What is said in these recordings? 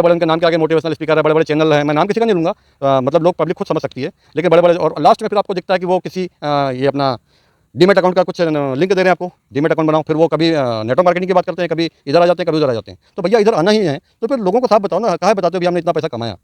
बड़े उनके नाम के आगे मोटिवेशनल स्पीकर है, बड़े बड़े चैनल हैं, मैं नाम किसी का नहीं लूँगा, मतलब लोग पब्लिक खुद समझ सकती है, लेकिन बड़े बड़े और लास्ट में फिर आपको दिखता है कि वो किसी ये अपना डीमेट अकाउंट का कुछ लिंक दे रहे हैं आपको, डीमेट अकाउंट बनाओ, फिर वो कभी नेटवर्क मार्केटिंग की बात करते हैं, कभी इधर आ जाते हैं, कभी उधर आ जाते हैं। तो भैया इधर आना ही है तो फिर लोगों को साफ बताओ ना, काहे बताते हो भैया हमने इतना पैसा कमाया।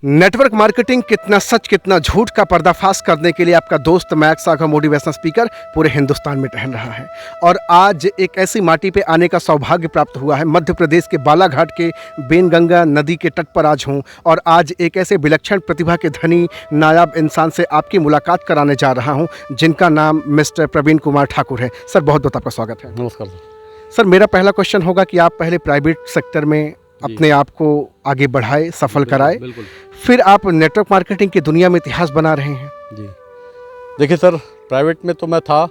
नेटवर्क मार्केटिंग कितना सच कितना झूठ का पर्दाफाश करने के लिए आपका दोस्त मैक सागा मोटिवेशनल स्पीकर पूरे हिंदुस्तान में टहल रहा है। और आज एक ऐसी माटी पे आने का सौभाग्य प्राप्त हुआ है, मध्य प्रदेश के बालाघाट के बेनगंगा नदी के तट पर आज हूँ और आज एक ऐसे विलक्षण प्रतिभा के धनी नायाब इंसान से आपकी मुलाकात कराने जा रहा हूँ जिनका नाम मिस्टर प्रवीण कुमार ठाकुर है। सर बहुत बहुत आपका स्वागत है। नमस्कार सर, मेरा पहला क्वेश्चन होगा कि आप पहले प्राइवेट सेक्टर में अपने आप को आगे बढ़ाए, सफल कराए, बिल्कुल। फिर आप नेटवर्क मार्केटिंग की दुनिया में इतिहास बना रहे हैं। जी देखिए सर, प्राइवेट में तो मैं था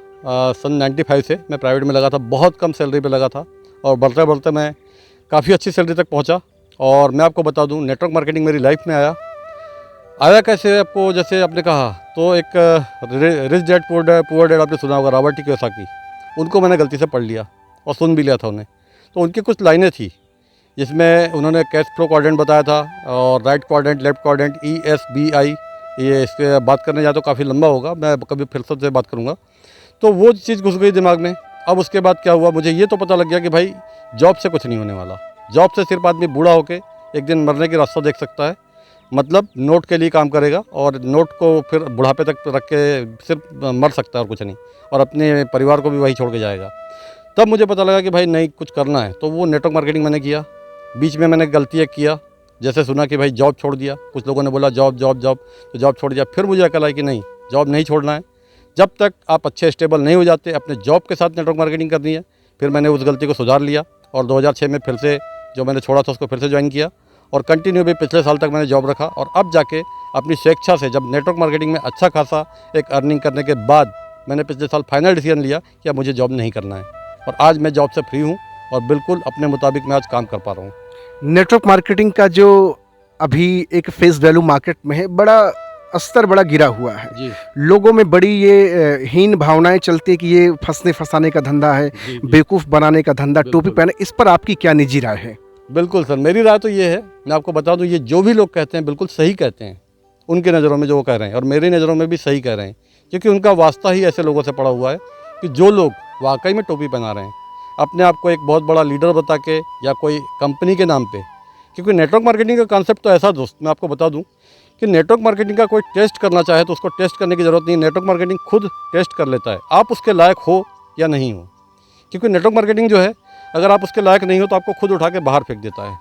सन 95 से मैं प्राइवेट में लगा था, बहुत कम सैलरी पे लगा था और बढ़ते बढ़ते मैं काफ़ी अच्छी सैलरी तक पहुंचा। और मैं आपको बता दूं, नेटवर्क मार्केटिंग मेरी लाइफ में आया कैसे, आपको जैसे आपने कहा तो एक रिच डैड पुअर डैड आपने सुना होगा, रॉबर्ट टी कियोसाकी, उनको मैंने गलती से पढ़ लिया और सुन भी लिया था उन्हें। तो उनकी कुछ लाइनें थी जिसमें उन्होंने कैश फ्लो क्वाड्रेंट बताया था और right quadrant, left quadrant, ESBI, ये इसके बात करने जाए तो काफ़ी लंबा होगा, मैं कभी फिर से बात करूँगा। तो वो चीज़ घुस गई दिमाग में। अब उसके बाद क्या हुआ, मुझे ये तो पता लग गया कि भाई जॉब से कुछ नहीं होने वाला, जॉब से सिर्फ आदमी बूढ़ा होकर एक दिन मरने की रास्ता देख सकता है, मतलब नोट के लिए काम करेगा और नोट को फिर बुढ़ापे तक रख के सिर्फ मर सकता है और कुछ नहीं, और अपने परिवार को भी वही छोड़ के जाएगा। तब मुझे पता लगा कि भाई नहीं, कुछ करना है, तो वो नेटवर्क मार्केटिंग मैंने किया। बीच में मैंने गलती एक किया, जैसे सुना कि भाई जॉब छोड़ दिया, कुछ लोगों ने बोला जॉब जॉब जॉब, तो जॉब छोड़ दिया। फिर मुझे अकल आई कि नहीं, जॉब नहीं छोड़ना है, जब तक आप अच्छे स्टेबल नहीं हो जाते, अपने जॉब के साथ नेटवर्क मार्केटिंग करनी है। फिर मैंने उस गलती को सुधार लिया और 2006 में फिर से जो मैंने छोड़ा था उसको फिर से ज्वाइन किया और कंटिन्यू भी पिछले साल तक मैंने जॉब रखा। और अब जाके अपनी स्वेच्छा से जब नेटवर्क मार्केटिंग में अच्छा खासा एक अर्निंग करने के बाद मैंने पिछले साल फाइनल डिसीजन लिया कि अब मुझे जॉब नहीं करना है और आज मैं जॉब से फ्री हूँ और बिल्कुल अपने मुताबिक मैं आज काम कर पा रहा हूँ। नेटवर्क मार्केटिंग का जो अभी एक फेस वैल्यू मार्केट में है, बड़ा स्तर बड़ा गिरा हुआ है जी लोगों में, बड़ी ये हीन भावनाएं चलती है कि ये फंसने फंसाने का धंधा है, जी, जी। बेवकूफ़ बनाने का धंधा, बिल्कुल। टोपी पहने, इस पर आपकी क्या निजी राय है? बिल्कुल सर, मेरी राय तो ये है, मैं आपको बता दूं, ये जो भी लोग कहते हैं बिल्कुल सही कहते हैं, उनके नज़रों में जो वो कह रहे हैं और मेरी नज़रों में भी सही कह रहे हैं, क्योंकि उनका वास्ता ही ऐसे लोगों से पड़ा हुआ है कि जो लोग वाकई में टोपी पहना रहे हैं, अपने आप को एक बहुत बड़ा लीडर बता के या कोई कंपनी के नाम पे। क्योंकि नेटवर्क मार्केटिंग का कॉन्सेप्ट तो ऐसा दोस्त, मैं आपको बता दूं कि नेटवर्क मार्केटिंग का कोई टेस्ट करना चाहे तो उसको टेस्ट करने की ज़रूरत नहीं, नेटवर्क मार्केटिंग खुद टेस्ट कर लेता है, आप उसके लायक हो या नहीं हो। क्योंकि नेटवर्क मार्केटिंग जो है, अगर आप उसके लायक नहीं हो तो आपको खुद उठा के बाहर फेंक देता है।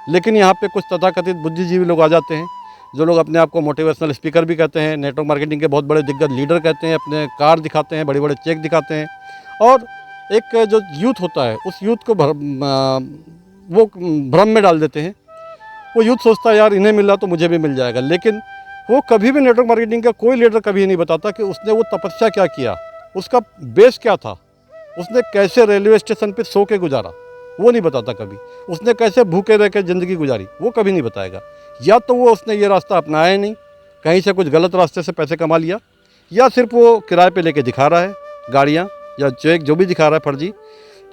लेकिन यहाँ पे कुछ तथाकथित बुद्धिजीवी लोग आ जाते हैं, जो लोग अपने आप को मोटिवेशनल स्पीकर भी कहते हैं, नेटवर्क मार्केटिंग के बहुत बड़े दिग्गज लीडर कहते हैं, अपने कार दिखाते हैं, बड़े बड़े चेक दिखाते हैं, और एक जो यूथ होता है उस यूथ को वो भ्रम में डाल देते हैं। वो यूथ सोचता है यार इन्हें मिला तो मुझे भी मिल जाएगा, लेकिन वो कभी भी नेटवर्क मार्केटिंग का कोई लीडर कभी नहीं बताता कि उसने वो तपस्या क्या किया, उसका बेस क्या था, उसने कैसे रेलवे स्टेशन पे सो के गुजारा, वो नहीं बताता कभी, उसने कैसे भूखे रह के ज़िंदगी गुजारी, वो कभी नहीं बताएगा। या तो वो उसने ये रास्ता अपनाया ही नहीं, कहीं से कुछ गलत रास्ते से पैसे कमा लिया, या सिर्फ वो किराए पे लेके दिखा रहा है गाड़ियाँ या चेक जो भी दिखा रहा है फर्जी।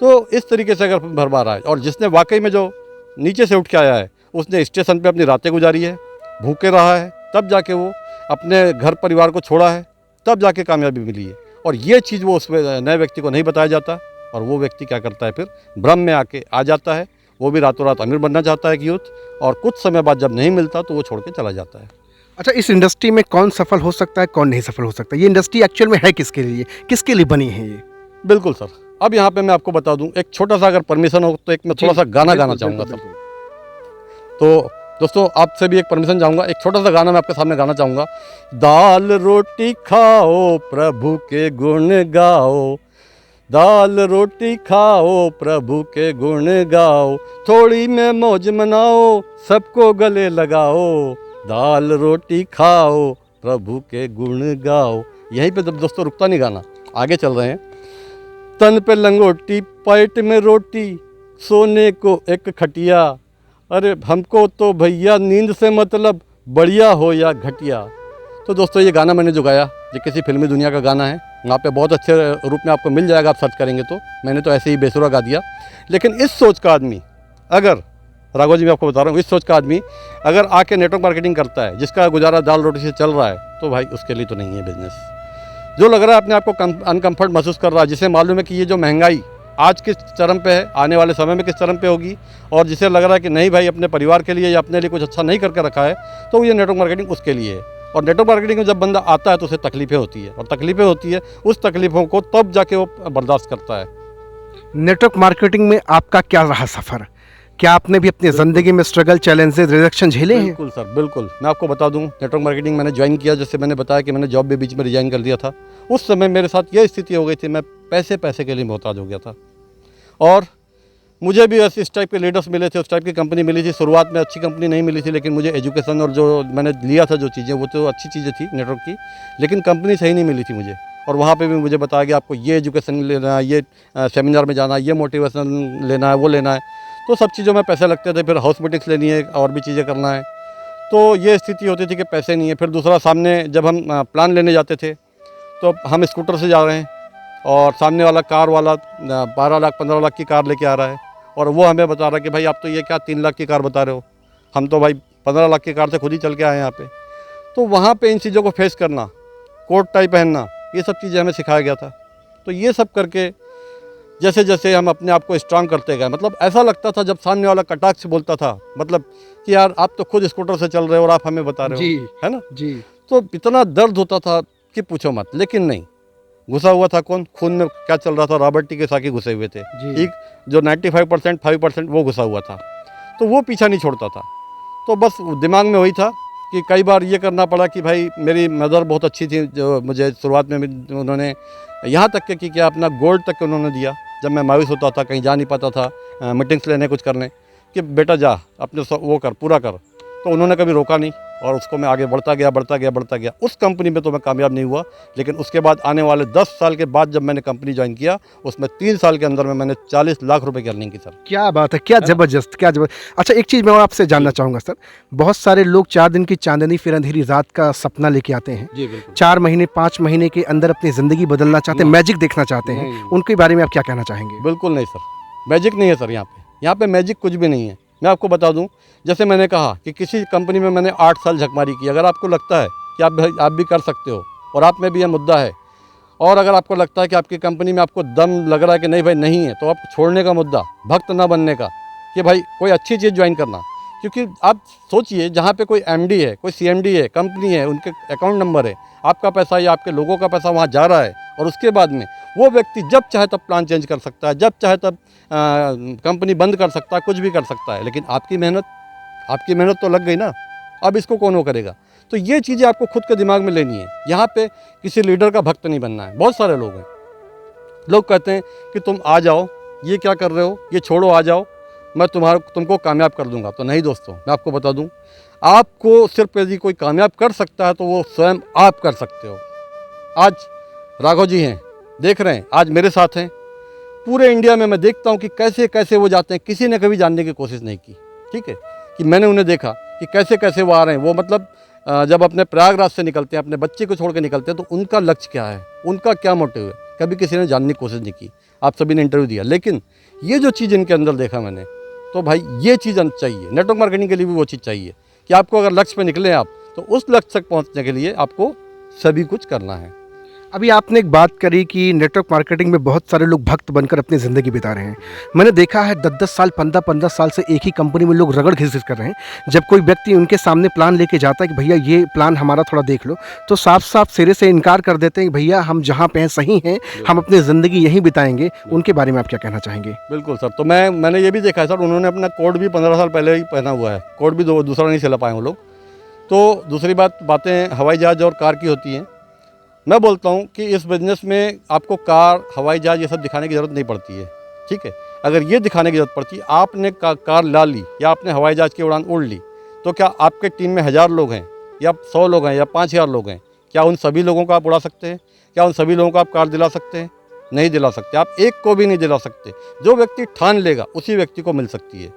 तो इस तरीके से अगर भरवा रहा है, और जिसने वाकई में जो नीचे से उठ के आया है उसने स्टेशन पे अपनी रातें गुजारी है, भूखे रहा है, तब जाके वो अपने घर परिवार को छोड़ा है, तब जाके कामयाबी मिली है। और ये चीज़ वो उस नए व्यक्ति को नहीं बताया जाता, और वो व्यक्ति क्या करता है, फिर भ्रम में आके आ जाता है, वो भी रातों रात अमीर बनना चाहता है कि यूथ, और कुछ समय बाद जब नहीं मिलता तो वो छोड़ के चला जाता है। अच्छा, इस इंडस्ट्री में कौन सफल हो सकता है, कौन नहीं सफल हो सकता? ये इंडस्ट्री एक्चुअल में है किसके लिए बनी है ये? बिल्कुल सर, अब यहाँ पे मैं आपको बता दूँ, एक छोटा सा अगर परमिशन हो तो एक मैं थोड़ा सा गाना गाना चाहूँगा सर। तो दोस्तों आपसे भी एक परमिशन चाहूँगा, एक छोटा सा गाना मैं आपके सामने गाना चाहूँगा। दाल रोटी खाओ प्रभु के गुण गाओ, दाल रोटी खाओ प्रभु के गुण गाओ, थोड़ी में मौज मनाओ सबको गले लगाओ, दाल रोटी खाओ प्रभु के गुण गाओ। यहीं पे दोस्तों रुकता नहीं गाना, आगे चल रहे हैं। तन पे लंगोटी पेट में रोटी, सोने को एक खटिया, अरे हमको तो भैया नींद से मतलब बढ़िया हो या घटिया, तो दोस्तों ये गाना मैंने जो गाया ये किसी फिल्मी दुनिया का गाना है, वहाँ पे बहुत अच्छे रूप में आपको मिल जाएगा, आप सर्च करेंगे तो। मैंने तो ऐसे ही बेसुरा गा दिया। लेकिन इस सोच का आदमी अगर, राघव जी मैं आपको बता रहा हूँ, इस सोच का आदमी अगर आके नेटवर्क मार्केटिंग करता है, जिसका गुजारा दाल रोटी से चल रहा है, तो भाई उसके लिए तो नहीं है बिजनेस। जो लग रहा है अपने आप को अनकम्फर्ट महसूस कर रहा है, जिसे मालूम है कि ये जो महंगाई आज किस चरम पे है, आने वाले समय में किस चरम पे होगी, और जिसे लग रहा है कि नहीं भाई अपने परिवार के लिए या अपने लिए कुछ अच्छा नहीं करके रखा है, तो ये नेटवर्क मार्केटिंग उसके लिए है। और नेटवर्क मार्केटिंग में जब बंदा आता है तो उसे तकलीफ़ें होती है, और तकलीफ़ें होती है, उस तकलीफ़ों को तब जाके वो बर्दाश्त करता है। नेटवर्क मार्केटिंग में आपका क्या रहा सफ़र? क्या आपने भी अपनी ज़िंदगी में स्ट्रगल, चैलेंजेस, रिजेक्शन झेले हैं? बिल्कुल सर, बिल्कुल। मैं आपको बता दूं, नेटवर्क मार्केटिंग मैंने ज्वाइन किया, जैसे मैंने बताया कि मैंने जॉब भी बीच में रिजाइन कर दिया था। उस समय मेरे साथ ये स्थिति हो गई थी, मैं पैसे के लिए मोहताज हो गया था। और मुझे भी ऐसे इस टाइप के लीडर्स मिले थे, उस टाइप की कंपनी मिली थी। शुरुआत में अच्छी कंपनी नहीं मिली थी, लेकिन मुझे एजुकेशन और जो मैंने लिया था जो चीज़ें, वो तो अच्छी चीज़ें थी नेटवर्क की, लेकिन कंपनी सही नहीं मिली थी मुझे। और वहाँ पे भी मुझे बताया कि आपको ये एजुकेशन लेना है, ये सेमिनार में जाना है, ये मोटिवेशन लेना है, वो लेना है। तो सब चीज़ों में पैसे लगते थे, फिर हाउस मीटिंग्स लेनी है और भी चीज़ें करना है, तो ये स्थिति होती थी कि पैसे नहीं है। फिर दूसरा, सामने जब हम प्लान लेने जाते थे तो हम स्कूटर से जा रहे हैं और सामने वाला कार वाला 12 लाख 15 लाख की कार लेके आ रहा है, और वो हमें बता रहा है कि भाई आप तो ये क्या 3 लाख की कार बता रहे हो, हम तो भाई 15 लाख की कार से खुद ही चल के आए हैं यहाँ पे। तो वहाँ पे इन चीज़ों को फेस करना, कोट टाई पहनना, ये सब चीज़ें हमें सिखाया गया था। तो ये सब करके जैसे जैसे हम अपने आप को स्ट्रांग करते गए, मतलब ऐसा लगता था जब सामने वाला कटाक्ष से बोलता था, मतलब कि यार आप तो खुद स्कूटर से चल रहे हो और आप हमें बता रहे जी, हो, है ना। जी। तो इतना दर्द होता था कि पूछो मत। लेकिन नहीं, घुसा हुआ था कौन, खून में क्या चल रहा था, रॉबर्ट टी कियोसाकी घुसे हुए थे। जी। एक जो 95% 5% वो घुसा हुआ था, तो वो पीछा नहीं छोड़ता था। तो बस दिमाग में वही था कि कई बार ये करना पड़ा कि भाई मेरी मदर बहुत अच्छी थी, जो मुझे शुरुआत में उन्होंने यहाँ तक के कि क्या अपना गोल्ड तक के उन्होंने दिया। जब मैं मायूस होता था, कहीं जा नहीं पाता था मीटिंग्स लेने, कुछ करने, कि बेटा जा अपने वो कर, पूरा कर, तो उन्होंने कभी रोका नहीं, और उसको मैं आगे बढ़ता गया। उस कंपनी में तो मैं कामयाब नहीं हुआ, लेकिन उसके बाद आने वाले 10 साल के बाद जब मैंने कंपनी ज्वाइन किया, उसमें 3 साल के अंदर में मैंने 40 लाख रुपए की अर्निंग की सर। क्या बात है, क्या ज़बरदस्त, क्या ज़बरदस्त। अच्छा, एक चीज़ मैं और आपसे जानना चाहूँगा सर, बहुत सारे लोग 4 दिन की चांदनी फिर अंधेरी रात का सपना लेके आते हैं। जी बिल्कुल। 4 महीने 5 महीने के अंदर अपनी ज़िंदगी बदलना चाहते हैं, नहीं। मैजिक देखना चाहते हैं, नहीं। उनके बारे में आप क्या कहना चाहेंगे? बिल्कुल नहीं सर, मैजिक नहीं है सर यहाँ पे मैजिक कुछ भी नहीं है। मैं आपको बता दूं, जैसे मैंने कहा कि किसी कंपनी में मैंने 8 साल झकमारी की। अगर आपको लगता है कि आप भी कर सकते हो और आप में भी ये मुद्दा है, और अगर आपको लगता है कि आपकी कंपनी में आपको दम लग रहा है कि नहीं भाई नहीं है, तो आप छोड़ने का मुद्दा, भक्त ना बनने का, कि भाई कोई अच्छी चीज़ ज्वाइन करना। क्योंकि आप सोचिए, जहाँ पे कोई एमडी है, कोई सीएमडी है, कंपनी है, उनके अकाउंट नंबर है, आपका पैसा या आपके लोगों का पैसा वहाँ जा रहा है, और उसके बाद में वो व्यक्ति जब चाहे तब प्लान चेंज कर सकता है, जब चाहे तब कंपनी बंद कर सकता है, कुछ भी कर सकता है। लेकिन आपकी मेहनत तो लग गई ना, अब इसको कौन वो करेगा। तो ये चीज़ें आपको खुद के दिमाग में लेनी है। यहाँ पे किसी लीडर का भक्त नहीं बनना है। बहुत सारे लोग हैं, लोग कहते हैं कि तुम आ जाओ, ये क्या कर रहे हो, ये छोड़ो, आ जाओ, मैं तुमको कामयाब कर दूंगा। तो नहीं दोस्तों, मैं आपको बता दूं, आपको सिर्फ यदि कोई कामयाब कर सकता है तो वो स्वयं आप कर सकते हो। आज राघव जी हैं, देख रहे हैं, आज मेरे साथ हैं। पूरे इंडिया में मैं देखता हूं कि कैसे कैसे वो जाते हैं, किसी ने कभी जानने की कोशिश नहीं की। ठीक है, कि मैंने उन्हें देखा कि कैसे कैसे वो आ रहे हैं। वो मतलब जब अपने प्रयागराज से निकलते हैं, अपने बच्चे को छोड़ के निकलते हैं, तो उनका लक्ष्य क्या है, उनका क्या मोटिव है, कभी किसी ने जानने की कोशिश नहीं की। आप सभी ने इंटरव्यू दिया, लेकिन ये जो चीज़ इनके अंदर देखा मैंने, तो भाई ये चीज़ चाहिए। नेटवर्क मार्केटिंग के लिए भी वो चीज़ चाहिए कि आपको अगर लक्ष्य पे निकले आप, तो उस लक्ष्य तक पहुंचने के लिए आपको सभी कुछ करना है। अभी आपने एक बात करी कि नेटवर्क मार्केटिंग में बहुत सारे लोग भक्त बनकर अपनी ज़िंदगी बिता रहे हैं। मैंने देखा है 10-10 साल 15-15 साल से एक ही कंपनी में लोग रगड़ घिस-घिस कर रहे हैं। जब कोई व्यक्ति उनके सामने प्लान लेके जाता है कि भैया ये प्लान हमारा थोड़ा देख लो, तो साफ-साफ सिरे से इनकार कर देते हैं कि भैया हम जहाँ पे हैं सही हैं, हम अपनी ज़िंदगी यहीं बिताएंगे। उनके बारे में आप क्या कहना चाहेंगे? बिल्कुल सर, तो मैंने ये भी देखा है सर, उन्होंने अपना कोड भी 15 साल पहले ही पहना हुआ है, कोड भी दूसरा नहीं सिला पाए वो लोग। तो दूसरी बातें हवाई जहाज़ और कार की होती हैं। मैं बोलता हूँ कि इस बिज़नेस में आपको कार, हवाई जहाज़ ये सब दिखाने की ज़रूरत नहीं पड़ती है। ठीक है, अगर ये दिखाने की ज़रूरत पड़ती है, आपने कार ला ली या आपने हवाई जहाज़ की उड़ान उड़ ली, तो क्या आपके टीम में 1000 लोग हैं या 100 लोग हैं या 5000 लोग हैं, क्या उन सभी लोगों को आप उड़ा सकते हैं? क्या उन सभी लोगों को आप कार दिला सकते हैं? नहीं दिला सकते। आप एक को भी नहीं दिला सकते। जो व्यक्ति ठान लेगा उसी व्यक्ति को मिल सकती है।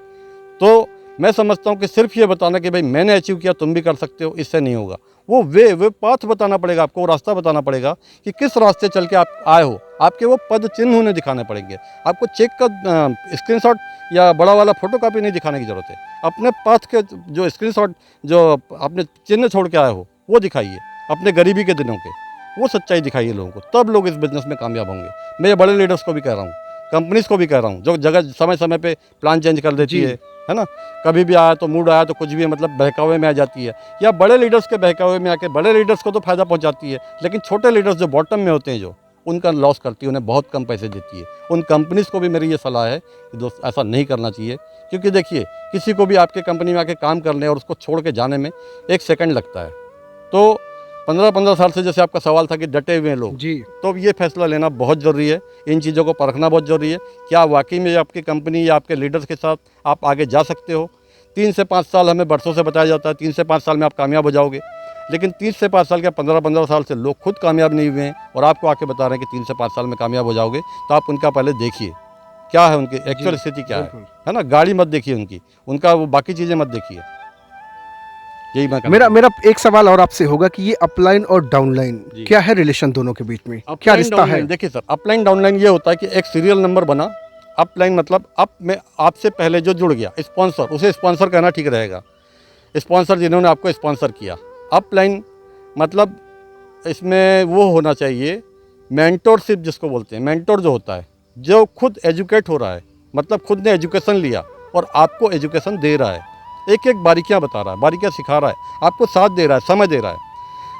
तो मैं समझता हूँ कि सिर्फ ये बताना कि भाई मैंने अचीव किया तुम भी कर सकते हो, इससे नहीं होगा। वो वे पाथ बताना पड़ेगा आपको, वो रास्ता बताना पड़ेगा कि किस रास्ते चल के आप आए हो। आपके वो पद चिन्ह उन्हें दिखाने पड़ेंगे। आपको चेक का स्क्रीनशॉट या बड़ा वाला फोटोकॉपी नहीं दिखाने की ज़रूरत है। अपने पाथ के जो स्क्रीनशॉट जो आपने चिन्ह छोड़ के आए हो वो दिखाइए, अपने गरीबी के दिनों के, वो सच्चाई दिखाइए लोगों को, तब लोग इस बिज़नेस में कामयाब होंगे। मैं ये बड़े लीडर्स को भी कह रहा हूँ, कंपनीज़ को भी कह रहा हूँ, जो जगह समय समय पे प्लान चेंज कर देती है ना। कभी भी आया तो मूड आया तो कुछ भी मतलब बहकावे में आ जाती है, या बड़े लीडर्स के बहकावे में आके बड़े लीडर्स को तो फ़ायदा पहुंचाती है, लेकिन छोटे लीडर्स जो बॉटम में होते हैं जो उनका लॉस करती है, उन्हें बहुत कम पैसे देती है। उन कंपनीज़ को भी मेरी ये सलाह है कि दोस्त ऐसा नहीं करना चाहिए, क्योंकि देखिए किसी को भी आपके कंपनी में आके काम करने और उसको छोड़ के जाने में 1 सेकंड लगता है। तो 15-15 साल से, जैसे आपका सवाल था कि डटे हुए हैं लोग जी, तो ये फैसला लेना बहुत ज़रूरी है, इन चीज़ों को परखना बहुत ज़रूरी है। क्या वाकई में आपकी कंपनी या आपके लीडर्स के साथ आप आगे जा सकते हो। 3 से 5 साल हमें बरसों से बताया जाता है, 3 से 5 साल में आप कामयाब हो जाओगे, लेकिन 30 से 5 साल के 15-15 साल से लोग खुद कामयाब नहीं हुए हैं और आपको आके बता रहे हैं कि 3 से 5 साल में कामयाब हो जाओगे। तो आप उनका पहले देखिए क्या है, उनकी एक्चुअल स्थिति क्या है ना। गाड़ी मत देखिए उनकी, उनका वो बाकी चीज़ें मत देखिए। यही मैं कहना मेरा एक सवाल और आपसे होगा कि ये अपलाइन और डाउनलाइन जी। क्या है रिलेशन दोनों के बीच में, क्या अपलाइन रिश्ता है? डाउनलाइन, देखिए सर, अपलाइन डाउनलाइन ये होता है कि एक सीरियल नंबर बना। अपलाइन मतलब अप में आपसे पहले जो जुड़ गया, स्पॉन्सर, उसे स्पॉन्सर कहना ठीक रहेगा, स्पॉन्सर जिन्होंने आपको स्पॉन्सर किया। अपलाइन मतलब इसमें वो होना चाहिए मेंटोरशिप जिसको बोलते हैं। मेंटोर जो होता है जो खुद एजुकेट हो रहा है, मतलब खुद ने एजुकेशन लिया और आपको एजुकेशन दे रहा है, एक एक बारीकियाँ बता रहा है, बारीकियाँ सिखा रहा है, आपको साथ दे रहा है, समय दे रहा है।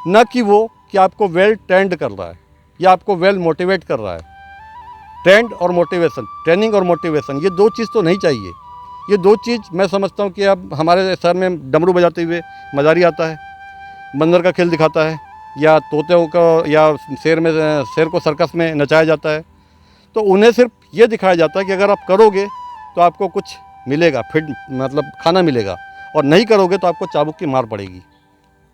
न कि वो कि आपको वेल ट्रेंड कर रहा है या आपको वेल मोटिवेट कर रहा है। ट्रेंड और मोटिवेशन, ट्रेनिंग और मोटिवेशन, ये 2 चीज़ तो नहीं चाहिए। ये 2 चीज़ मैं समझता हूँ कि अब हमारे शहर में डमरू बजाते हुए मज़ारी आता है, बंदर का खेल दिखाता है, या तोते को या शेर को सर्कस में नचाया जाता है। तो उन्हें सिर्फ ये दिखाया जाता है कि अगर आप करोगे तो आपको कुछ मिलेगा, फिर मतलब खाना मिलेगा, और नहीं करोगे तो आपको चाबुक की मार पड़ेगी।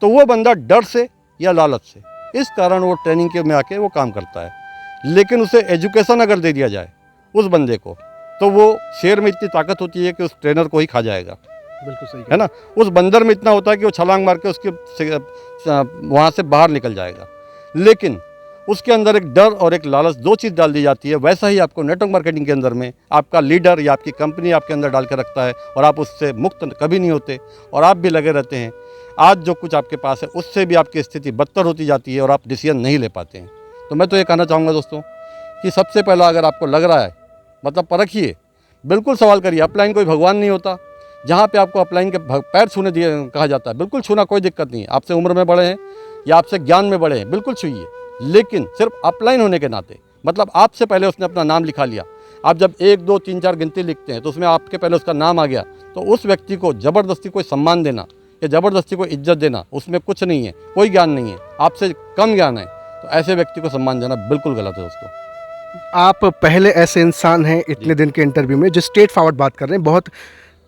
तो वो बंदा डर से या लालच से, इस कारण वो ट्रेनिंग के में आके वो काम करता है। लेकिन उसे एजुकेशन अगर दे दिया जाए उस बंदे को, तो वो शेर में इतनी ताकत होती है कि उस ट्रेनर को ही खा जाएगा, बिल्कुल सही है ना। उस बंदर में इतना होता है कि वो छलांग मार के उसके वहाँ से बाहर निकल जाएगा। लेकिन उसके अंदर एक डर और एक लालच, 2 चीज़ डाल दी जाती है। वैसा ही आपको नेटवर्क मार्केटिंग के अंदर में आपका लीडर या आपकी कंपनी आपके अंदर डाल के रखता है, और आप उससे मुक्त कभी नहीं होते, और आप भी लगे रहते हैं। आज जो कुछ आपके पास है उससे भी आपकी स्थिति बदतर होती जाती है और आप डिसीजन नहीं ले पाते हैं। तो मैं तो ये कहना चाहूँगा दोस्तों कि सबसे पहला अगर आपको लग रहा है, मतलब परखिए, बिल्कुल सवाल करिए। अपलाइन कोई भगवान नहीं होता। जहाँ पे आपको अपलाइन के पैर छूने दिए कहा जाता है, बिल्कुल छूना, कोई दिक्कत नहीं है। आपसे उम्र में बड़े हैं या आपसे ज्ञान में बड़े हैं, बिल्कुल छूइए, लेकिन सिर्फ अपलाइन होने के नाते, मतलब आपसे पहले उसने अपना नाम लिखा लिया। आप जब 1, 2, 3, 4 गिनती लिखते हैं तो उसमें आपके पहले उसका नाम आ गया, तो उस व्यक्ति को ज़बरदस्ती कोई सम्मान देना या ज़बरदस्ती को इज्जत देना, उसमें कुछ नहीं है, कोई ज्ञान नहीं है, आपसे कम ज्ञान है, तो ऐसे व्यक्ति को सम्मान देना बिल्कुल गलत है दोस्तों। आप पहले ऐसे इंसान हैं इतने दिन के इंटरव्यू में जो स्ट्रेट फॉरवर्ड बात कर रहे हैं, बहुत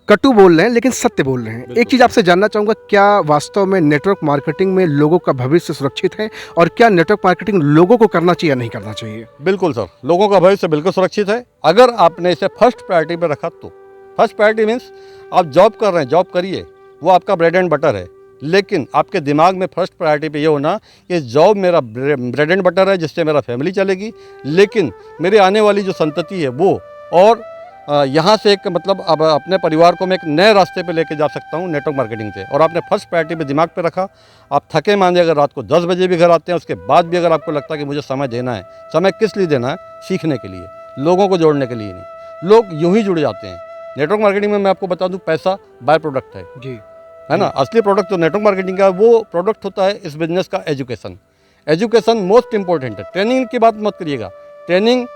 कटु बोल रहे हैं लेकिन सत्य बोल रहे हैं। एक चीज़ आपसे जानना चाहूँगा, क्या वास्तव में नेटवर्क मार्केटिंग में लोगों का भविष्य सुरक्षित है, और क्या नेटवर्क मार्केटिंग लोगों को करना चाहिए या नहीं करना चाहिए? बिल्कुल सर, लोगों का भविष्य बिल्कुल सुरक्षित है अगर आपने इसे फर्स्ट प्रायोरिटी पे रखा तो। फर्स्ट प्रायोरिटी मीन्स आप जॉब कर रहे हैं, जॉब करिए, वो आपका ब्रेड एंड बटर है, लेकिन आपके दिमाग में फर्स्ट प्रायोरिटी पे ये होना कि जॉब मेरा ब्रेड एंड बटर है जिससे मेरा फैमिली चलेगी, लेकिन मेरे आने वाली जो संतति है वो, और यहाँ से एक मतलब अब अपने परिवार को मैं एक नए रास्ते पे लेके जा सकता हूँ नेटवर्क मार्केटिंग से। और आपने फर्स्ट प्रायोरिटी पे दिमाग पे रखा, आप थके मांदे अगर रात को 10 बजे भी घर आते हैं, उसके बाद भी अगर आपको लगता है कि मुझे समय देना है, समय किस लिए देना है? सीखने के लिए, लोगों को जोड़ने के लिए नहीं। लोग यूं ही जुड़ जाते हैं। नेटवर्क मार्केटिंग में मैं आपको बता दूं, पैसा बाय प्रोडक्ट है जी, है ना। असली प्रोडक्ट जो नेटवर्क मार्केटिंग का वो प्रोडक्ट होता है इस बिजनेस का, एजुकेशन। एजुकेशन मोस्ट इंपॉर्टेंट है। ट्रेनिंग की बात मत करिएगा, ट्रेनिंग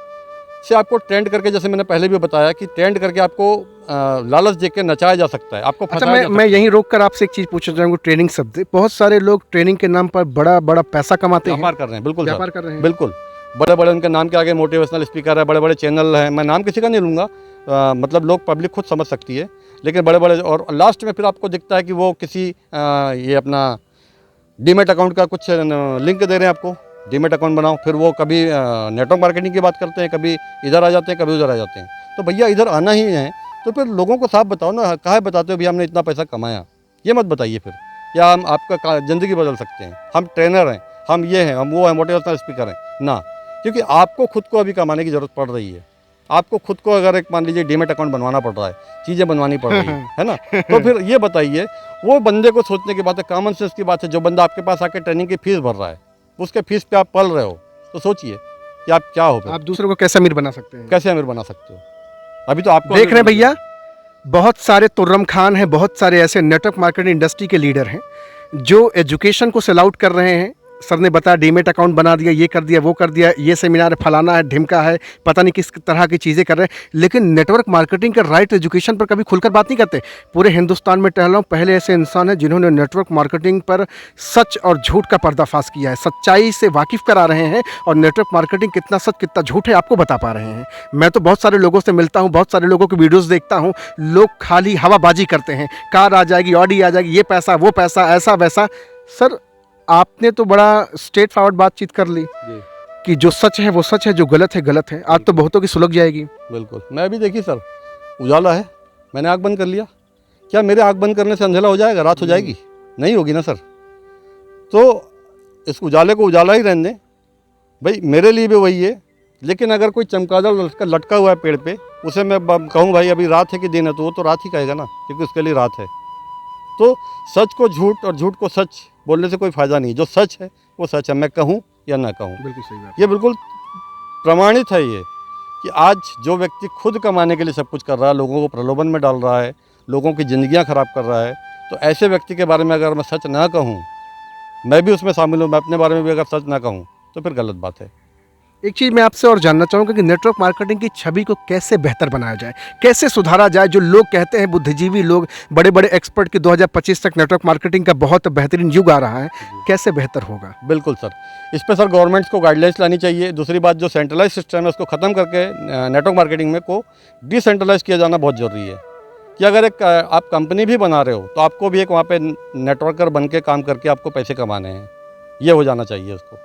से आपको ट्रेंड करके, जैसे मैंने पहले भी बताया कि ट्रेंड करके आपको लालच देख के नचाया जा सकता है, आपको अच्छा, फंसाया जा सकता मैं यहीं रोक कर आपसे एक चीज़ पूछना चाहूँगा। ट्रेनिंग शब्द, बहुत सारे लोग ट्रेनिंग के नाम पर बड़ा बड़ा पैसा कमाते है। हैं, व्यापार कर रहे हैं, बिल्कुल व्यापार सर, कर रहे हैं। बिल्कुल। बड़े बड़े उनके नाम के आगे मोटिवेशनल स्पीकर है, बड़े बड़े चैनल हैं, मैं नाम किसी का नहीं लूँगा, मतलब लोग पब्लिक खुद समझ सकती है, लेकिन बड़े बड़े, और लास्ट में फिर आपको दिखता है कि वो किसी ये अपना डीमेट अकाउंट का कुछ लिंक दे रहे हैं आपको, डीमेट अकाउंट बनाओ, फिर वो कभी नेटवर्क मार्केटिंग की बात करते हैं, कभी इधर आ जाते हैं, कभी उधर आ जाते हैं। तो भैया इधर आना ही है तो फिर लोगों को साफ बताओ ना, काहे बताते हो भी हमने इतना पैसा कमाया, ये मत बताइए फिर। या हम आपका ज़िंदगी बदल सकते हैं, हम ट्रेनर हैं, हम ये हैं, हम वो हैं, मोटिवेशनल स्पीकर हैं ना, क्योंकि आपको खुद को अभी कमाने की ज़रूरत पड़ रही है। आपको खुद को अगर एक मान लीजिए डीमेट अकाउंट बनवाना पड़ रहा है, चीज़ें बनवानी पड़ रही है ना, तो फिर ये बताइए, वो बंदे को सोचने की बात है, कॉमन सेंस की बात है। जो बंदा आपके पास आके ट्रेनिंग की फीस भर रहा है, उसके फीस पे आप पल रहे हो, तो सोचिए कि आप क्या हो फिर, आप दूसरों को कैसे अमीर बना सकते हैं? कैसे अमीर बना सकते हो। अभी तो आपको देख रहे हैं भैया, बहुत सारे तुर्रम खान हैं, बहुत सारे ऐसे नेटवर्क मार्केटिंग इंडस्ट्री के लीडर हैं जो एजुकेशन को सेल आउट कर रहे हैं। सर ने बताया डीमेट अकाउंट बना दिया, ये कर दिया, वो कर दिया, ये सेमिनार फलाना है, ढिमका है, पता नहीं किस तरह की चीज़ें कर रहे हैं, लेकिन नेटवर्क मार्केटिंग के राइट एजुकेशन पर कभी खुलकर बात नहीं करते। पूरे हिंदुस्तान में टहल रहा हूँ, पहले ऐसे इंसान हैं जिन्होंने नेटवर्क मार्केटिंग पर सच और झूठ का पर्दाफाश किया है, सच्चाई से वाकिफ़ करा रहे हैं और नेटवर्क मार्केटिंग कितना सच कितना झूठ है आपको बता पा रहे हैं। मैं तो बहुत सारे लोगों से मिलता हूँ, बहुत सारे लोगों की वीडियोज़ देखता हूँ, लोग खाली हवाबाजी करते हैं, कार आ जाएगी, ऑडी आ जाएगी, ये पैसा वो पैसा, ऐसा वैसा। सर आपने तो बड़ा स्ट्रेट फॉरवर्ड बातचीत कर ली कि जो सच है वो सच है, जो गलत है गलत है। आज तो बहुतों की सुलग जाएगी। बिल्कुल। मैं अभी देखिए सर, उजाला है, मैंने आँख बंद कर लिया, क्या मेरे आँख बंद करने से अंधेरा हो जाएगा, रात हो जाएगी? नहीं होगी ना सर। तो इस उजाले को उजाला ही रहने दें भाई, मेरे लिए भी वही है। लेकिन अगर कोई चमगादड़ लटका हुआ है पेड़ पे, उसे मैं कहूँ भाई अभी रात है कि दिन है, तो वो तो रात ही कहेगा ना, क्योंकि उसके लिए रात है। तो सच को झूठ और झूठ को सच बोलने से कोई फ़ायदा नहीं। जो सच है वो सच है, मैं कहूँ या ना कहूँ। बिल्कुल सही बात। ये बिल्कुल प्रमाणित है ये कि आज जो व्यक्ति खुद कमाने के लिए सब कुछ कर रहा है, लोगों को प्रलोभन में डाल रहा है, लोगों की ज़िंदगियाँ ख़राब कर रहा है, तो ऐसे व्यक्ति के बारे में अगर मैं सच ना कहूँ, मैं भी उसमें शामिल हूँ, मैं अपने बारे में भी अगर सच ना कहूँ, तो फिर गलत बात है। एक चीज़ मैं आपसे और जानना चाहूँगा कि नेटवर्क मार्केटिंग की छवि को कैसे बेहतर बनाया जाए, कैसे सुधारा जाए। जो लोग कहते हैं, बुद्धिजीवी लोग, बड़े बड़े एक्सपर्ट कि 2025 तक नेटवर्क मार्केटिंग का बहुत बेहतरीन युग आ रहा है, कैसे बेहतर होगा? बिल्कुल सर, इस पर सर गवर्नमेंट्स को गाइडलाइंस लानी चाहिए। दूसरी बात, जो सेंट्रलाइज सिस्टम है उसको ख़त्म करके नेटवर्क मार्केटिंग में को डिसेंट्रलाइज किया जाना बहुत ज़रूरी है। कि अगर एक आप कंपनी भी बना रहे हो, तो आपको भी एक वहाँ पे नेटवर्कर बन के काम करके आपको पैसे कमाने हैं, ये हो जाना चाहिए उसको,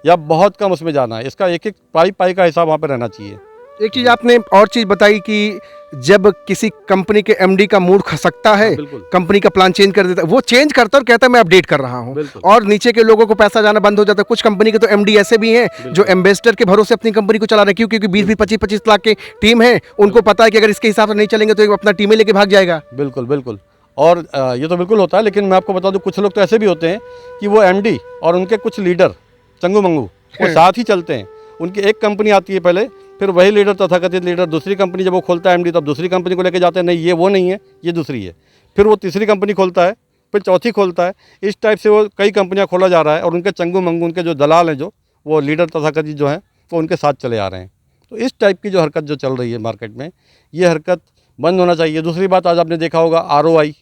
या बहुत कम उसमें जाना है। इसका एक एक पाई का हिसाब वहाँ पे रहना चाहिए। एक चीज़ आपने और चीज़ बताई कि जब किसी कंपनी के एमडी का मूड खसकता है, बिल्कुल। कंपनी का प्लान चेंज कर देता है, वो चेंज करता है और कहता है मैं अपडेट कर रहा हूँ, बिल्कुल। और नीचे के लोगों को पैसा जाना बंद हो जाता है। कुछ कंपनी के तो एमडी ऐसे भी हैं जो एम्बेसडर के भरोसे अपनी कंपनी को चला रहे हैं, क्योंकि 20-20, 25-25 लाख की टीम है, उनको पता है कि अगर इसके हिसाब से नहीं चलेंगे तो ये अपना टीमें लेके भाग जाएगा। बिल्कुल बिल्कुल। और ये तो बिल्कुल होता है, लेकिन मैं आपको बता दूं, कुछ लोग तो ऐसे भी होते हैं कि वो एमडी और उनके कुछ लीडर चंगू मंगू वो साथ ही चलते हैं। उनकी एक कंपनी आती है पहले, फिर वही लीडर, तथाकथित लीडर, दूसरी कंपनी जब वो खोलता है एमडी, तब दूसरी कंपनी को लेके जाते हैं, नहीं ये वो नहीं है, ये दूसरी है। फिर वो तीसरी कंपनी खोलता है, फिर चौथी खोलता है। इस टाइप से वो कई कंपनियां खोला जा रहा है, और उनके चंगू मंगू, उनके जो दलाल हैं, जो वो लीडर तथाकथित जो हैं, वो उनके साथ चले आ रहे हैं। तो इस टाइप की जो हरकत जो चल रही है मार्केट में, ये हरकत बंद होना चाहिए। दूसरी बात, आज आपने देखा होगा ROI,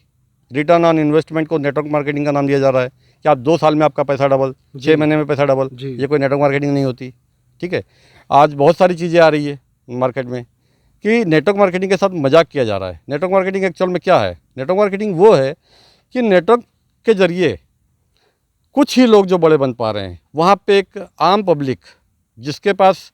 रिटर्न ऑन इन्वेस्टमेंट, को नेटवर्क मार्केटिंग का नाम दिया जा रहा है कि आप 2 साल में आपका पैसा डबल, 6 महीने में पैसा डबल। ये कोई नेटवर्क मार्केटिंग नहीं होती, ठीक है। आज बहुत सारी चीज़ें आ रही है मार्केट में कि नेटवर्क मार्केटिंग के साथ मजाक किया जा रहा है। नेटवर्क मार्केटिंग एक्चुअल में क्या है? नेटवर्क मार्केटिंग वो है कि नेटवर्क के ज़रिए कुछ ही लोग जो बड़े बन पा रहे हैं, वहाँ पे एक आम पब्लिक जिसके पास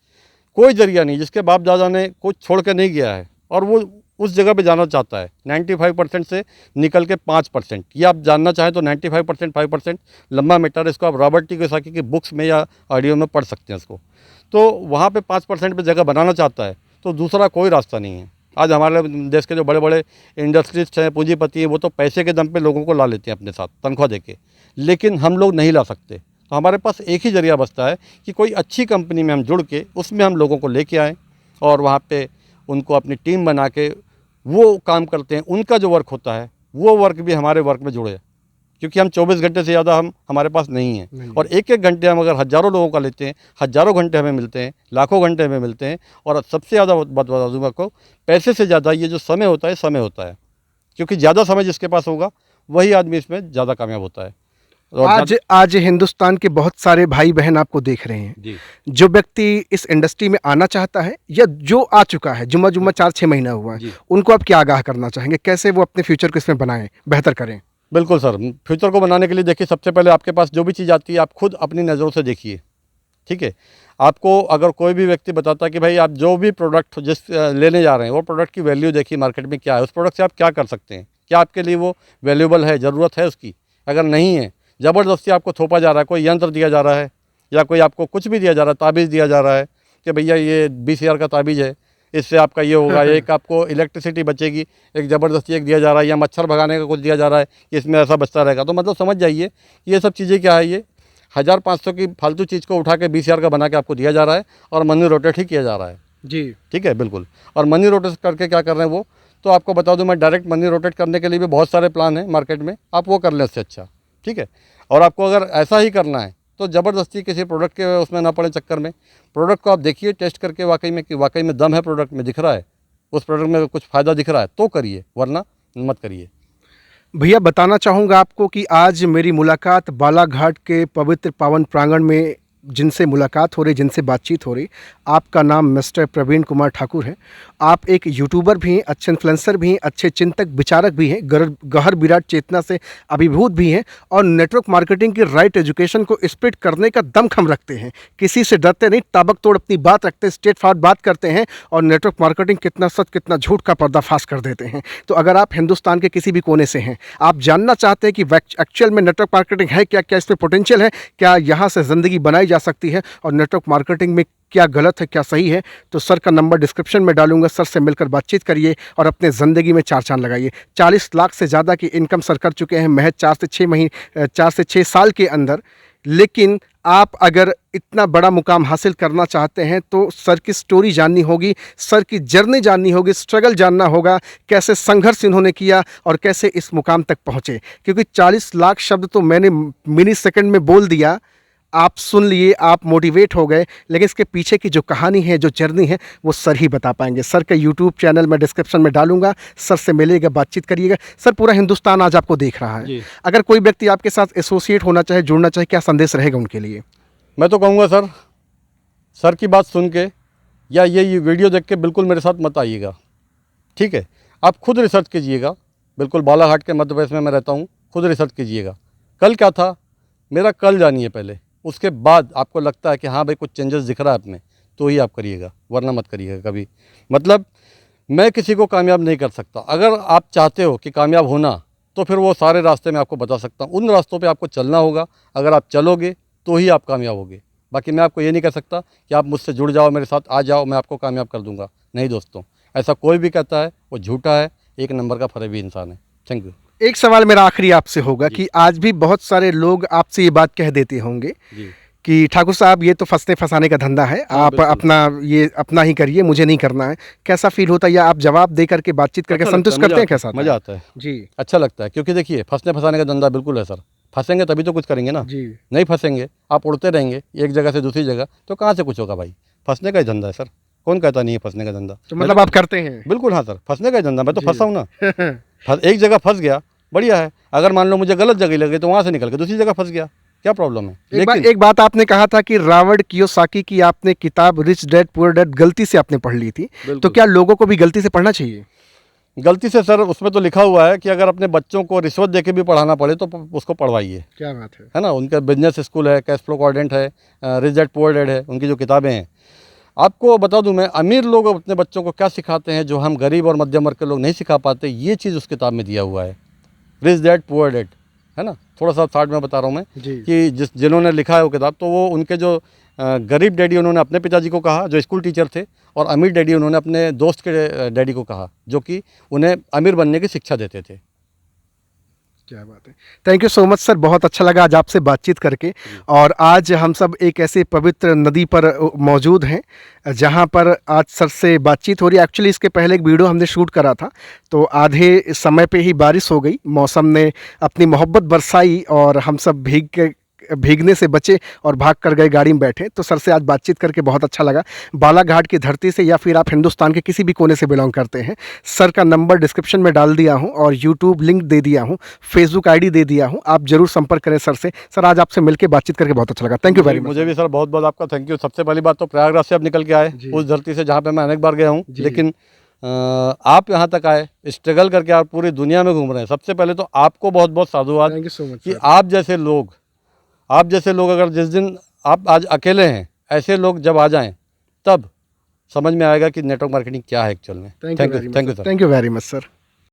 कोई जरिया नहीं, जिसके बाप दादा ने कुछ छोड़ के नहीं गया है, और वो उस जगह पे जाना चाहता है, 95% से निकल के 5%, ये आप जानना चाहें तो 95% 5% लंबा मीटर, इसको आप रॉबर्ट टी कियोसाकी की बुक्स में या ऑडियो में पढ़ सकते हैं इसको। तो वहाँ पे 5% पे जगह बनाना चाहता है, तो दूसरा कोई रास्ता नहीं है। आज हमारे देश के जो बड़े बड़े इंडस्ट्रिस्ट हैं, पूंजीपति हैं, वो तो पैसे के दम पे लोगों को ला लेते हैं अपने साथ तनख्वाह देके, लेकिन हम लोग नहीं ला सकते। तो हमारे पास एक ही जरिया बचता है कि कोई अच्छी कंपनी में हम जुड़ के उसमें हम लोगों को लेके आएँ, और वहाँ पे उनको अपनी टीम बना के वो काम करते हैं। उनका जो वर्क होता है, वो वर्क भी हमारे वर्क में जुड़े, क्योंकि हम 24 घंटे से ज़्यादा हमारे पास नहीं है। और एक एक घंटे हम अगर हज़ारों लोगों का लेते हैं, हज़ारों घंटे हमें मिलते हैं, लाखों घंटे हमें मिलते हैं। और सबसे ज़्यादा बात बता दूँ आपको, पैसे से ज़्यादा ये जो समय होता है, समय होता है, क्योंकि ज़्यादा समय जिसके पास होगा वही आदमी इसमें ज़्यादा कामयाब होता है। आज हिंदुस्तान के बहुत सारे भाई बहन आपको देख रहे हैं जी। जो व्यक्ति इस इंडस्ट्री में आना चाहता है या जो आ चुका है, जुम्मा 4-6 महीना हुआ है, उनको आप क्या आगाह करना चाहेंगे, कैसे वो अपने फ्यूचर को इसमें बनाएं, बेहतर करें? बिल्कुल सर, फ्यूचर को बनाने के लिए देखिए, सबसे पहले आपके पास जो भी चीज़ आती है, आप खुद अपनी नज़रों से देखिए, ठीक है। आपको अगर कोई भी व्यक्ति बताता है कि भाई आप जो भी प्रोडक्ट जिस लेने जा रहे हैं वो प्रोडक्ट की वैल्यू देखिए मार्केट में क्या है, उस प्रोडक्ट से आप क्या कर सकते हैं, क्या आपके लिए वो वैल्यूबल है, ज़रूरत है उसकी। अगर नहीं है, ज़बरदस्ती आपको थोपा जा रहा है, कोई यंत्र दिया जा रहा है या कोई आपको कुछ भी दिया जा रहा है, ताबीज़ दिया जा रहा है कि भैया ये 20,000 का ताबीज़ है, इससे आपका ये होगा, एक आपको इलेक्ट्रिसिटी बचेगी, एक ज़बरदस्ती एक दिया जा रहा है, या मच्छर भगाने का कुछ दिया जा रहा है कि इसमें ऐसा बचता रहेगा। तो मतलब समझ जाइए ये सब चीज़ें क्या है, ये 1,500 की फालतू चीज़ को उठा के 20,000 का बना के आपको दिया जा रहा है और मनी रोटेट ही किया जा रहा है। जी। ठीक है, बिल्कुल। और मनी रोटेट करके क्या कर रहे हैं वो, तो आपको बता दूं, मैं डायरेक्ट मनी रोटेट करने के लिए भी बहुत सारे प्लान हैं मार्केट में, आप वो कर लें उससे अच्छा। ठीक है। और आपको अगर ऐसा ही करना है तो ज़बरदस्ती किसी प्रोडक्ट के उसमें ना पड़े चक्कर में। प्रोडक्ट को आप देखिए, टेस्ट करके वाकई में कि वाकई में दम है प्रोडक्ट में, दिख रहा है, उस प्रोडक्ट में कुछ फ़ायदा दिख रहा है तो करिए, वरना मत करिए। भैया बताना चाहूँगा आपको कि आज मेरी मुलाकात बालाघाट के पवित्र पावन प्रांगण में जिनसे मुलाकात हो रही, जिनसे बातचीत हो रही, आपका नाम मिस्टर प्रवीण कुमार ठाकुर है। आप एक यूट्यूबर भी हैं, अच्छे इन्फ्लुएंसर भी हैं, अच्छे चिंतक विचारक भी हैं, गहर विराट चेतना से अभिभूत भी हैं और नेटवर्क मार्केटिंग की राइट एजुकेशन को स्प्रेड करने का दमखम रखते हैं। किसी से डरते नहीं, ताबकतोड़ अपनी बात रखते हैं, स्ट्रेट फॉरवर्ड बात करते हैं और नेटवर्क मार्केटिंग कितना सच कितना झूठ का पर्दाफाश कर देते हैं। तो अगर आप हिंदुस्तान के किसी भी कोने से हैं, आप जानना चाहते हैं कि एक्चुअल में नेटवर्क मार्केटिंग है क्या, क्या इसमें पोटेंशियल है, क्या यहाँ से ज़िंदगी बनाई जा सकती है और नेटवर्क मार्केटिंग में क्या गलत है क्या सही है, तो सर का नंबर डिस्क्रिप्शन में डालूंगा। सर से मिलकर बातचीत करिए और अपने ज़िंदगी में चार चांद लगाइए। 40 लाख से ज़्यादा की इनकम सर कर चुके हैं महज 4 से 6 साल के अंदर। लेकिन आप अगर इतना बड़ा मुकाम हासिल करना चाहते हैं तो सर की स्टोरी जाननी होगी, सर की जर्नी जाननी होगी, स्ट्रगल जानना होगा, कैसे संघर्ष इन्होंने किया और कैसे इस मुकाम तक पहुँचे। क्योंकि 40 लाख शब्द तो मैंने मिनी सेकंड में बोल दिया, आप सुन लिए, आप मोटिवेट हो गए, लेकिन इसके पीछे की जो कहानी है, जो जर्नी है, वो सर ही बता पाएंगे। सर का यूट्यूब चैनल मैं डिस्क्रिप्शन में डालूंगा, सर से मिलिएगा, बातचीत करिएगा। सर पूरा हिंदुस्तान आज आपको देख रहा है, अगर कोई व्यक्ति आपके साथ एसोसिएट होना चाहे, जुड़ना चाहे, क्या संदेश रहेगा उनके लिए? मैं तो कहूँगा सर की बात सुन के या ये वीडियो देख के बिल्कुल मेरे साथ मत आइएगा। ठीक है, आप खुद रिसर्च कीजिएगा। बिल्कुल बालाघाट के मध्य प्रदेश में मैं रहता हूँ, खुद रिसर्च कीजिएगा। कल क्या था मेरा, कल जानिए पहले, उसके बाद आपको लगता है कि हाँ भाई कुछ चेंजेस दिख रहा है आप में, तो ही आप करिएगा, वरना मत करिएगा कभी। मतलब मैं किसी को कामयाब नहीं कर सकता। अगर आप चाहते हो कि कामयाब होना, तो फिर वो सारे रास्ते मैं आपको बता सकता हूँ, उन रास्तों पे आपको चलना होगा। अगर आप चलोगे तो ही आप कामयाब होगे। बाकी मैं आपको ये नहीं कह सकता कि आप मुझसे जुड़ जाओ, मेरे साथ आ जाओ, मैं आपको कामयाब कर दूंगा। नहीं दोस्तों, ऐसा कोई भी कहता है वो झूठा है, एक नंबर का फरेबी इंसान है। Thank you. एक सवाल मेरा आखिरी आपसे होगा कि आज भी बहुत सारे लोग आपसे ये बात कह देते होंगे कि ठाकुर साहब ये तो फंसने फंसाने का धंधा है, आप अपना ही करिए, मुझे नहीं करना है। कैसा फील होता है, या आप जवाब दे करके बातचीत करके संतुष्ट करते हैं? कैसा मज़ा आता है जी, अच्छा लगता है। क्योंकि देखिए फंसने फंसाने का धंधा बिल्कुल है सर। फंसेंगे तभी तो कुछ करेंगे ना जी। नहीं फंसेंगे, आप उड़ते रहेंगे एक जगह से दूसरी जगह, तो कहाँ से कुछ होगा भाई। फंसने का ही धंधा है सर, कौन कहता नहीं है फंसने का धंधा। तो मतलब आप करते हैं? बिल्कुल हाँ सर, फंसने का ही धंधा। मैं तो फंसा हूँ ना। एक जगह फंस गया, बढ़िया है। अगर मान लो मुझे गलत जगह लगे तो वहाँ से निकल के दूसरी जगह फंस गया, क्या प्रॉब्लम है। एक बात आपने कहा था कि रॉबर्ट कियोसाकी की आपने किताब रिच डैड पुअर डैड गलती से आपने पढ़ ली थी, तो क्या लोगों को भी गलती से पढ़ना चाहिए? गलती से सर, उसमें तो लिखा हुआ है कि अगर अपने बच्चों को रिश्वत देके भी पढ़ाना पड़े तो उसको पढ़वाइए। क्या बात है ना। उनका बिजनेस स्कूल है, कैश फ्लो क्वाड्रेंट है, रिच डैड पुअर डैड है, उनकी जो किताबें हैं। आपको बता दूं मैं, अमीर लोग अपने बच्चों को क्या सिखाते हैं जो हम गरीब और मध्यम वर्ग के लोग नहीं सिखा पाते, ये चीज़ उस किताब में दिया हुआ है, रिच डैड पुअर डैड, है ना। थोड़ा सा शॉर्ट में बता रहा हूँ मैं कि जिन्होंने लिखा है वो किताब, तो वो उनके जो गरीब डैडी उन्होंने अपने पिताजी को कहा जो स्कूल टीचर थे, और अमीर डैडी उन्होंने अपने दोस्त के डैडी को कहा जो कि उन्हें अमीर बनने की शिक्षा देते थे। क्या बात है। Thank you so much sir, बहुत अच्छा लगा आज आपसे बातचीत करके। और आज हम सब एक ऐसे पवित्र नदी पर मौजूद हैं जहां पर आज सर से बातचीत हो रही है। एक्चुअली इसके पहले एक वीडियो हमने शूट करा था, तो आधे समय पे ही बारिश हो गई, मौसम ने अपनी मोहब्बत बरसाई और हम सब भीगने से बचे और भाग कर गए, गाड़ी में बैठे। तो सर से आज बातचीत करके बहुत अच्छा लगा। बालाघाट की धरती से या फिर आप हिंदुस्तान के किसी भी कोने से बिलोंग करते हैं, सर का नंबर डिस्क्रिप्शन में डाल दिया हूं और यूट्यूब लिंक दे दिया हूं, फेसबुक आईडी दे दिया हूं, आप जरूर संपर्क करें सर से। सर आज आपसे मिलकर बातचीत करके बहुत अच्छा लगा। Thank you very much. मुझे भी सर बहुत बहुत आपका थैंक यू। सबसे पहली बात तो प्रयागराज से आप निकल के आए, उस धरती से जहाँ पे मैं अनेक बार गया हूँ, लेकिन आप यहाँ तक आए, स्ट्रगल करके आप पूरी दुनिया में घूम रहे हैं। सबसे पहले तो आपको बहुत बहुत साधुवाद थैंक यू सो मच कि आप जैसे लोग अगर जिस दिन आप आज अकेले हैं, ऐसे लोग जब आ जाएं तब समझ में आएगा कि नेटवर्क मार्केटिंग क्या है एक्चुअल में। Thank you thank you sir. Thank you very much sir.